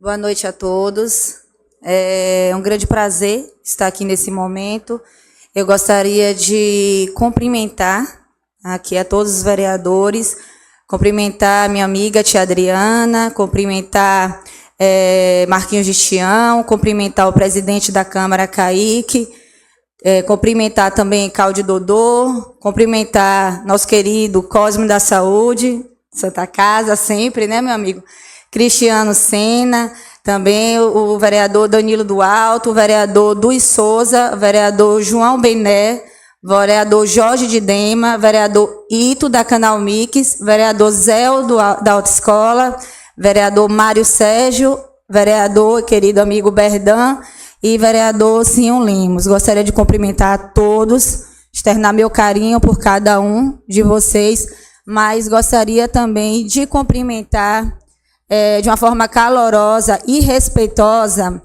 Boa noite a todos. É um grande prazer estar aqui nesse momento. Eu gostaria de cumprimentar aqui a todos os vereadores, cumprimentar minha amiga tia Adriana, cumprimentar Marquinhos de Tião, cumprimentar o presidente da Câmara, Kaique, cumprimentar também Cláudio Dodô, cumprimentar nosso querido Cosme da Saúde, Santa Casa, sempre, né, meu amigo? Cristiano Sena, também o vereador Danilo do Alto, o vereador Duis Souza, o vereador João Bené, o vereador Jorge de Dema, o vereador Ito da Canal Mix, o vereador Zé da Autoescola, o vereador Mário Sérgio, vereador querido amigo Berdan e vereador Sinho Lemos. Gostaria de cumprimentar a todos, externar meu carinho por cada um de vocês, mas gostaria também de cumprimentar de uma forma calorosa e respeitosa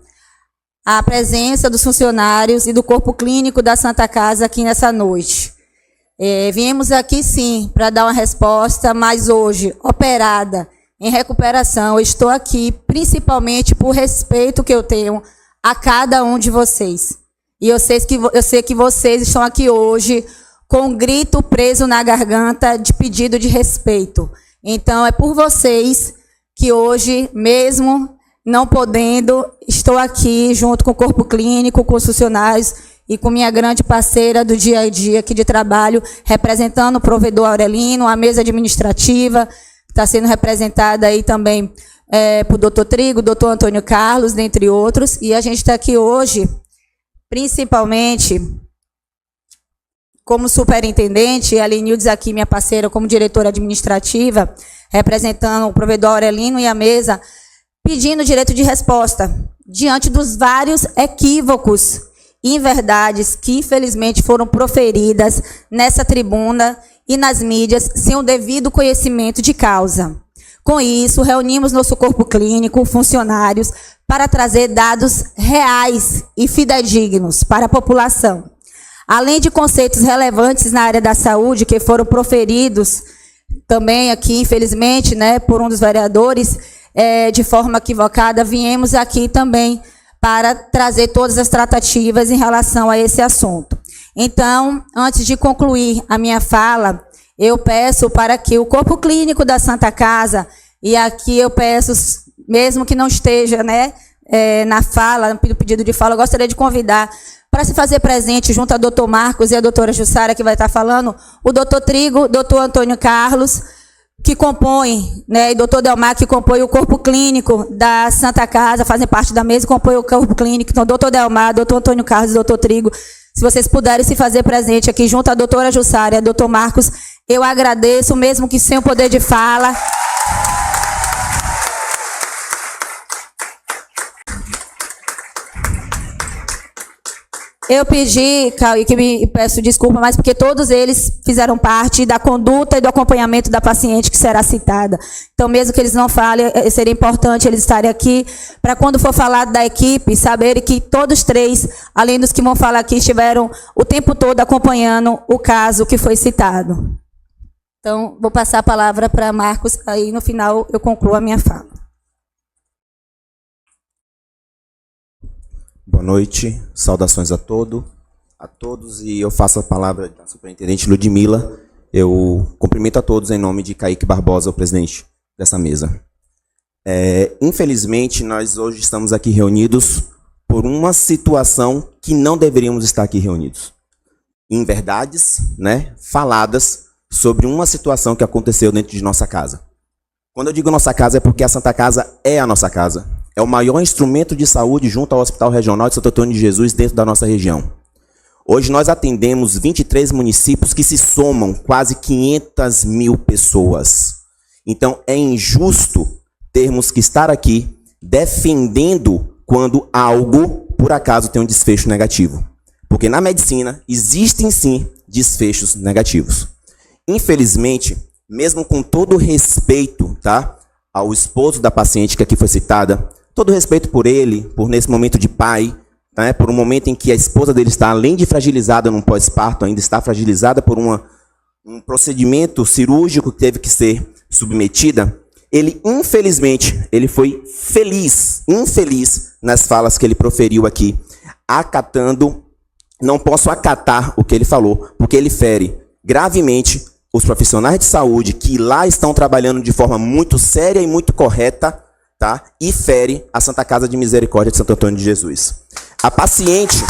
a presença dos funcionários e do corpo clínico da Santa Casa aqui nessa noite. Viemos aqui, sim, para dar uma resposta, mas hoje, operada, em recuperação, eu estou aqui principalmente por respeito que eu tenho a cada um de vocês. E eu sei que vocês estão aqui hoje com um grito preso na garganta de pedido de respeito. Então, é por vocês que hoje, mesmo não podendo, estou aqui junto com o corpo clínico, com os funcionários e com minha grande parceira do dia a dia aqui de trabalho, representando o provedor Aurelino, a mesa administrativa, que está sendo representada aí também por doutor Trigo, doutor Antônio Carlos, dentre outros. E a gente está aqui hoje, principalmente, como superintendente, a Lenildes aqui, minha parceira, como diretora administrativa, representando o provedor Aurelino e a mesa, pedindo direito de resposta, diante dos vários equívocos e inverdades que, infelizmente, foram proferidas nessa tribuna e nas mídias, sem o devido conhecimento de causa. Com isso, reunimos nosso corpo clínico, funcionários, para trazer dados reais e fidedignos para a população. Além de conceitos relevantes na área da saúde que foram proferidos também aqui, infelizmente, né, por um dos vereadores, de forma equivocada, viemos aqui também para trazer todas as tratativas em relação a esse assunto. Então, antes de concluir a minha fala, eu peço para que o corpo clínico da Santa Casa, e aqui eu peço, mesmo que não esteja, né, na fala, no pedido de fala, eu gostaria de convidar para se fazer presente junto ao doutor Marcos e a doutora Jussara, que vai estar falando, o doutor Trigo, doutor Antônio Carlos, que compõe, né, e doutor Delmar, que compõe o corpo clínico da Santa Casa, fazem parte da mesa e compõe o corpo clínico. Então, doutor Delmar, doutor Antônio Carlos e doutor Trigo, se vocês puderem se fazer presente aqui junto à doutora Jussara e a doutor Marcos, eu agradeço, mesmo que sem o poder de fala. Eu pedi, Kaique, me peço desculpa, mas porque todos eles fizeram parte da conduta e do acompanhamento da paciente que será citada. Então, mesmo que eles não falem, seria importante eles estarem aqui, para quando for falado da equipe, saberem que todos três, além dos que vão falar aqui, estiveram o tempo todo acompanhando o caso que foi citado. Então, vou passar a palavra para Marcos, aí no final eu concluo a minha fala. Boa noite, saudações a todos, e eu faço a palavra da superintendente Ludmila. Eu cumprimento a todos em nome de Kaique Barbosa, o presidente dessa mesa. Infelizmente, nós hoje estamos aqui reunidos por uma situação que não deveríamos estar aqui reunidos. Inverdades, né, faladas sobre uma situação que aconteceu dentro de nossa casa. Quando eu digo nossa casa, é porque a Santa Casa é a nossa casa. É o maior instrumento de saúde junto ao Hospital Regional de Santo Antônio de Jesus dentro da nossa região. Hoje nós atendemos 23 municípios que se somam quase 500 mil pessoas. Então é injusto termos que estar aqui defendendo quando algo, por acaso, tem um desfecho negativo. Porque na medicina existem sim desfechos negativos. Infelizmente, mesmo com todo o respeito, tá, ao esposo da paciente que aqui foi citada, todo respeito por ele, por nesse momento de pai, né, por um momento em que a esposa dele está, além de fragilizada num pós-parto, ainda está fragilizada por um procedimento cirúrgico que teve que ser submetida, ele infelizmente, ele foi infeliz nas falas que ele proferiu aqui, não posso acatar o que ele falou, porque ele fere gravemente os profissionais de saúde que lá estão trabalhando de forma muito séria e muito correta, tá? E fere a Santa Casa de Misericórdia de Santo Antônio de Jesus. A paciente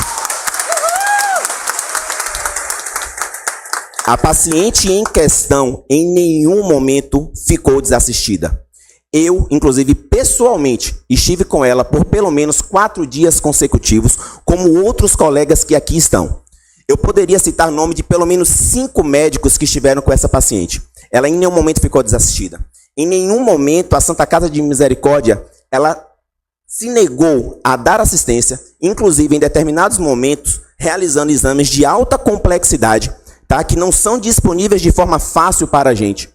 em questão, em nenhum momento ficou desassistida. Eu, inclusive, pessoalmente, estive com ela por pelo menos 4 dias consecutivos, como outros colegas que aqui estão. Eu poderia citar o nome de pelo menos 5 médicos que estiveram com essa paciente. Ela em nenhum momento ficou desassistida. Em nenhum momento a Santa Casa de Misericórdia, ela se negou a dar assistência, inclusive em determinados momentos, realizando exames de alta complexidade, tá? Que não são disponíveis de forma fácil para a gente.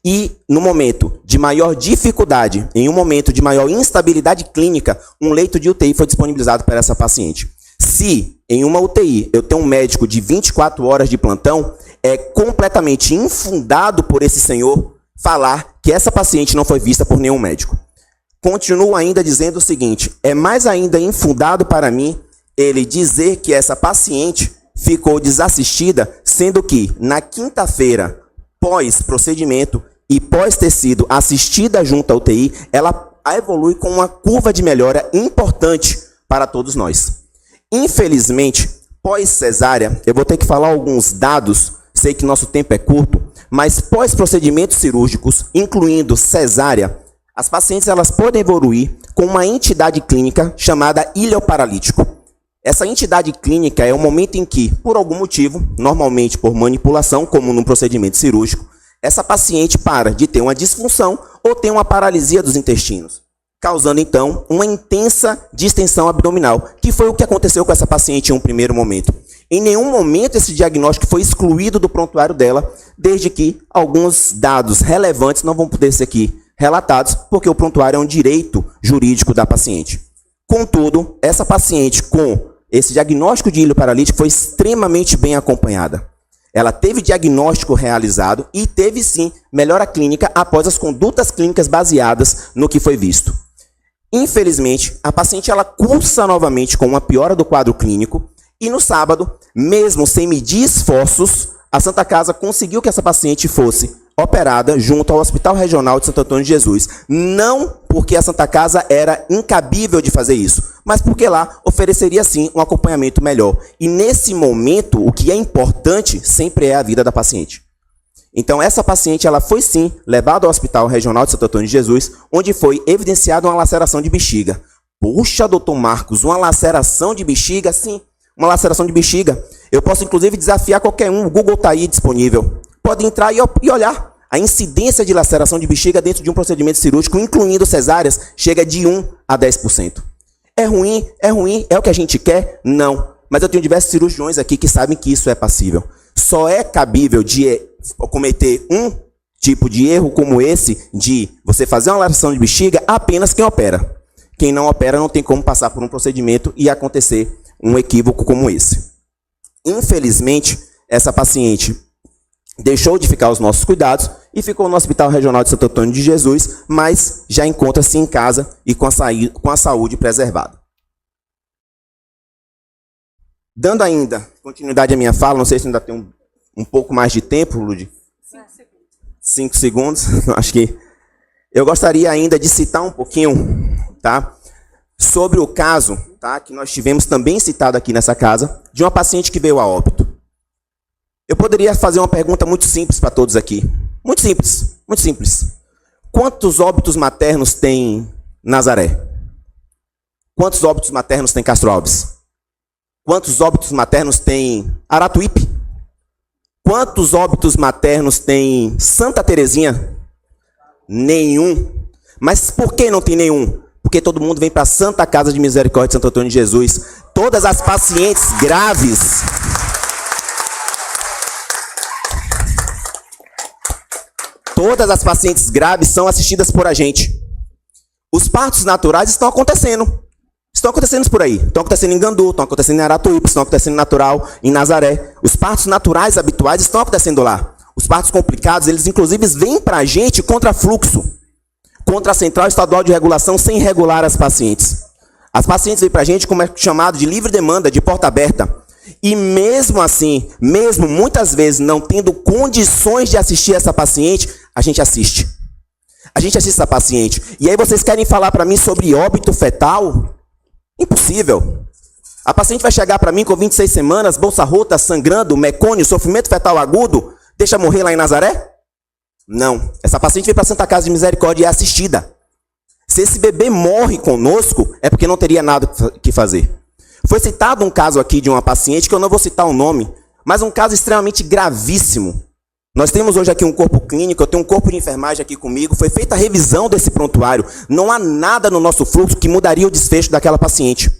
E no momento de maior dificuldade, em um momento de maior instabilidade clínica, um leito de UTI foi disponibilizado para essa paciente. Se em uma UTI eu tenho um médico de 24 horas de plantão, é completamente infundado por esse senhor falar que essa paciente não foi vista por nenhum médico. Continuo ainda dizendo o seguinte, é mais ainda infundado para mim ele dizer que essa paciente ficou desassistida, sendo que na quinta-feira, pós-procedimento e pós ter sido assistida junto à UTI, ela evolui com uma curva de melhora importante para todos nós. Infelizmente, pós-cesárea, eu vou ter que falar alguns dados, sei que nosso tempo é curto, mas pós-procedimentos cirúrgicos, incluindo cesárea, as pacientes elas podem evoluir com uma entidade clínica chamada ilioparalítico. Essa entidade clínica é o momento em que, por algum motivo, normalmente por manipulação, como num procedimento cirúrgico, essa paciente para de ter uma disfunção ou tem uma paralisia dos intestinos, causando então uma intensa distensão abdominal, que foi o que aconteceu com essa paciente em um primeiro momento. Em nenhum momento esse diagnóstico foi excluído do prontuário dela, desde que alguns dados relevantes não vão poder ser aqui relatados, porque o prontuário é um direito jurídico da paciente. Contudo, essa paciente com esse diagnóstico de ilho paralítico foi extremamente bem acompanhada. Ela teve diagnóstico realizado e teve sim melhora clínica após as condutas clínicas baseadas no que foi visto. Infelizmente, a paciente ela cursa novamente com uma piora do quadro clínico e no sábado, mesmo sem medir esforços, a Santa Casa conseguiu que essa paciente fosse operada junto ao Hospital Regional de Santo Antônio de Jesus. Não porque a Santa Casa era incabível de fazer isso, mas porque lá ofereceria sim um acompanhamento melhor. E nesse momento, o que é importante sempre é a vida da paciente. Então essa paciente ela foi sim levada ao Hospital Regional de Santo Antônio de Jesus, onde foi evidenciada uma laceração de bexiga. Puxa, doutor Marcos, uma laceração de bexiga? Sim, uma laceração de bexiga. Eu posso inclusive desafiar qualquer um, o Google está aí disponível. Pode entrar e olhar. A incidência de laceração de bexiga dentro de um procedimento cirúrgico, incluindo cesáreas, chega de 1 a 10%. É ruim, é o que a gente quer? Não. Mas eu tenho diversos cirurgiões aqui que sabem que isso é passível. Só é cabível de cometer um tipo de erro como esse, de você fazer uma laceração de bexiga, apenas quem opera. Quem não opera não tem como passar por um procedimento e acontecer um equívoco como esse. Infelizmente, essa paciente deixou de ficar aos nossos cuidados e ficou no Hospital Regional de Santo Antônio de Jesus, mas já encontra-se em casa e com a saúde preservada. Dando ainda continuidade à minha fala, não sei se ainda tem um pouco mais de tempo, Ludi. 5 segundos. Acho que eu gostaria ainda de citar um pouquinho, tá, sobre o caso, tá, que nós tivemos também citado aqui nessa casa, de uma paciente que veio a óbito. Eu poderia fazer uma pergunta muito simples para todos aqui. Muito simples, muito simples. Quantos óbitos maternos tem Nazaré? Quantos óbitos maternos tem Castro Alves? Quantos óbitos maternos tem Aratuípe? Quantos óbitos maternos tem Santa Terezinha? Nenhum. Mas por que não tem nenhum? Porque todo mundo vem para a Santa Casa de Misericórdia de Santo Antônio de Jesus. Todas as pacientes graves... Todas as pacientes graves são assistidas por a gente. Os partos naturais estão acontecendo. Estão acontecendo por aí. Estão acontecendo em Gandu, estão acontecendo em Aratuípe, estão acontecendo em Natural, em Nazaré. Os partos naturais habituais estão acontecendo lá. Os partos complicados, eles inclusive vêm para a gente contra fluxo. contra a Central Estadual de Regulação sem regular as pacientes. As pacientes vêm para a gente como é chamado de livre demanda, de porta aberta. E mesmo assim, mesmo muitas vezes não tendo condições de assistir essa paciente, a gente assiste. A gente assiste essa paciente. E aí vocês querem falar para mim sobre óbito fetal? Impossível. A paciente vai chegar para mim com 26 semanas, bolsa rota, sangrando, mecônio, sofrimento fetal agudo, deixa morrer lá em Nazaré? Não. Essa paciente vem para a Santa Casa de Misericórdia e é assistida. Se esse bebê morre conosco, é porque não teria nada que fazer. Foi citado um caso aqui de uma paciente, que eu não vou citar o nome, mas um caso extremamente gravíssimo. Nós temos hoje aqui um corpo clínico, eu tenho um corpo de enfermagem aqui comigo, foi feita a revisão desse prontuário. Não há nada no nosso fluxo que mudaria o desfecho daquela paciente.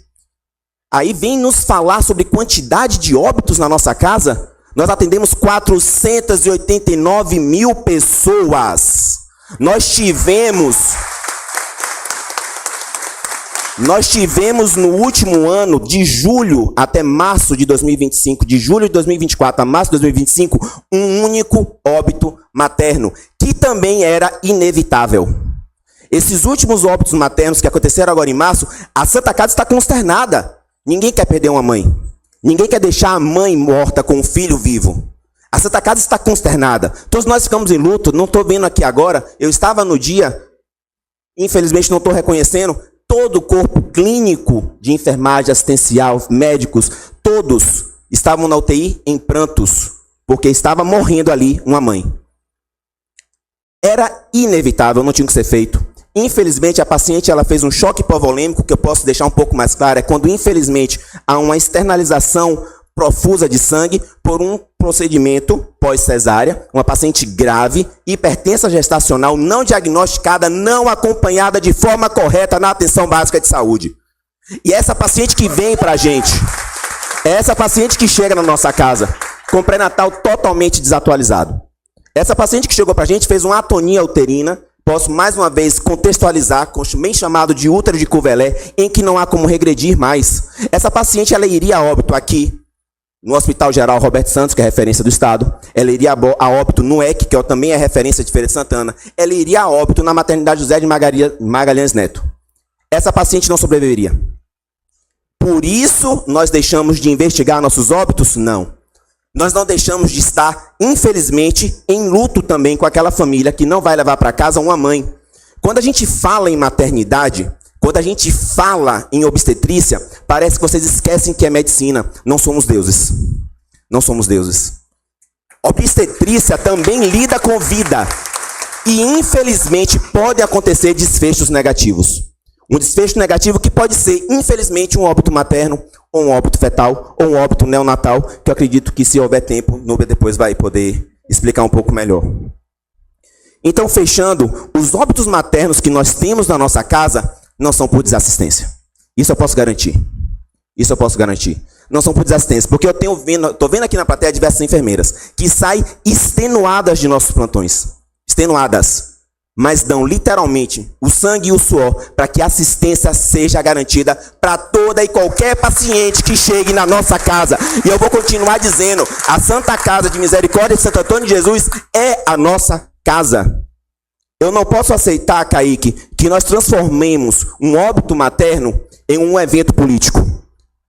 Aí vem nos falar sobre quantidade de óbitos na nossa casa. Nós atendemos 489 mil pessoas. Nós tivemos no último ano, de julho até março de 2025, de julho de 2024 a março de 2025, um único óbito materno, que também era inevitável. Esses últimos óbitos maternos que aconteceram agora em março, a Santa Casa está consternada. Ninguém quer perder uma mãe. Ninguém quer deixar a mãe morta com o filho vivo. A Santa Casa está consternada. Todos nós ficamos em luto. Não estou vendo aqui agora. Eu estava no dia, infelizmente não estou reconhecendo, todo o corpo clínico de enfermagem, assistencial, médicos, todos estavam na UTI em prantos, porque estava morrendo ali uma mãe. Era inevitável, não tinha que ser feito. Infelizmente, a paciente ela fez um choque hipovolêmico, que eu posso deixar um pouco mais claro, é quando, infelizmente, há uma externalização profusa de sangue por um procedimento pós-cesárea, uma paciente grave, hipertensa gestacional, não diagnosticada, não acompanhada de forma correta na atenção básica de saúde. E essa paciente que vem para a gente, essa paciente que chega na nossa casa, com pré-natal totalmente desatualizado. Essa paciente que chegou para a gente fez uma atonia uterina, posso mais uma vez contextualizar, com o bem chamado de útero de Couvelé, em que não há como regredir mais. Essa paciente ela iria a óbito aqui, no Hospital Geral Roberto Santos, que é referência do Estado. Ela iria a óbito no EC, que também é referência de Feira de Santana. Ela iria a óbito na maternidade José de Magalhães Neto. Essa paciente não sobreviveria. Por isso, nós deixamos de investigar nossos óbitos? Não. Nós não deixamos de estar, infelizmente, em luto também com aquela família que não vai levar para casa uma mãe. Quando a gente fala em maternidade, quando a gente fala em obstetrícia, parece que vocês esquecem que é medicina. Não somos deuses. Não somos deuses. Obstetrícia também lida com vida. E, infelizmente, pode acontecer desfechos negativos. Um desfecho negativo que pode ser, infelizmente, um óbito materno, ou um óbito fetal, ou um óbito neonatal, que eu acredito que, se houver tempo, Núbia depois vai poder explicar um pouco melhor. Então, fechando, os óbitos maternos que nós temos na nossa casa não são por desassistência. Isso eu posso garantir. Isso eu posso garantir. Não são por desassistência, porque eu estou vendo aqui na plateia diversas enfermeiras que saem extenuadas de nossos plantões. Extenuadas. Mas dão literalmente o sangue e o suor para que a assistência seja garantida para toda e qualquer paciente que chegue na nossa casa. E eu vou continuar dizendo, a Santa Casa de Misericórdia de Santo Antônio de Jesus é a nossa casa. Eu não posso aceitar, Kaique, que nós transformemos um óbito materno em um evento político.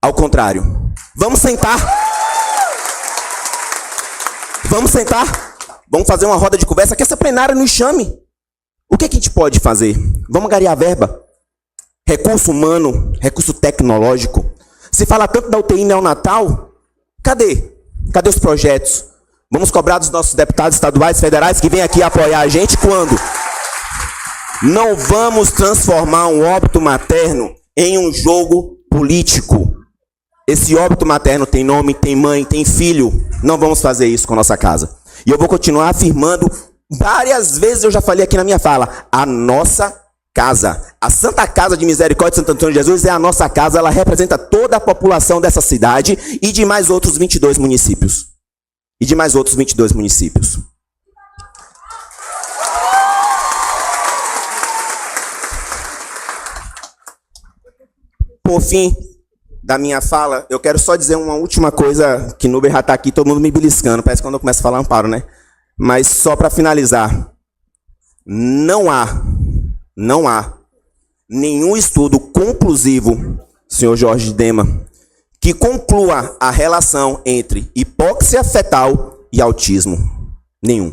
Ao contrário. Vamos sentar. Vamos sentar. Vamos fazer uma roda de conversa, que essa plenária nos chame. O que a gente pode fazer? Vamos angariar verba. Recurso humano, recurso tecnológico. Se fala tanto da UTI neonatal, cadê? Cadê os projetos? Vamos cobrar dos nossos deputados estaduais, federais, que vêm aqui apoiar a gente quando? Não vamos transformar um óbito materno em um jogo político. Esse óbito materno tem nome, tem mãe, tem filho. Não vamos fazer isso com a nossa casa. E eu vou continuar afirmando. Várias vezes eu já falei aqui na minha fala, a nossa casa, a Santa Casa de Misericórdia de Santo Antônio de Jesus é a nossa casa, ela representa toda a população dessa cidade e de mais outros 22 municípios. E de mais outros 22 municípios. Por fim da minha fala, eu quero só dizer uma última coisa, que Núbia já está aqui, todo mundo me beliscando, parece que quando eu começo a falar, eu paro, né? Mas só para finalizar, não há não há nenhum estudo conclusivo, senhor Jorge Dema, que conclua a relação entre hipóxia fetal e autismo. Nenhum.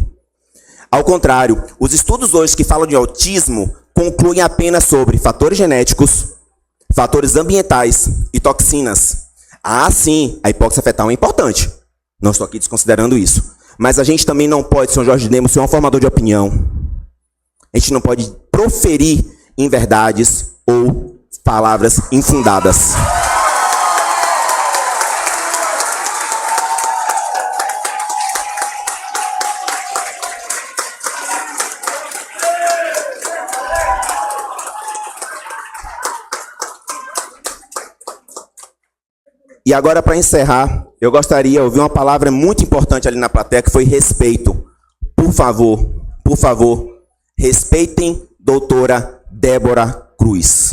Ao contrário, os estudos hoje que falam de autismo concluem apenas sobre fatores genéticos, fatores ambientais e toxinas. Ah, sim, a hipóxia fetal é importante. Não estou aqui desconsiderando isso. Mas a gente também não pode, senhor Jorge Dema, ser um formador de opinião. A gente não pode proferir inverdades ou palavras infundadas. E agora, para encerrar, eu gostaria de ouvir uma palavra muito importante ali na plateia, que foi respeito. Por favor, respeitem doutora Débora Cruz.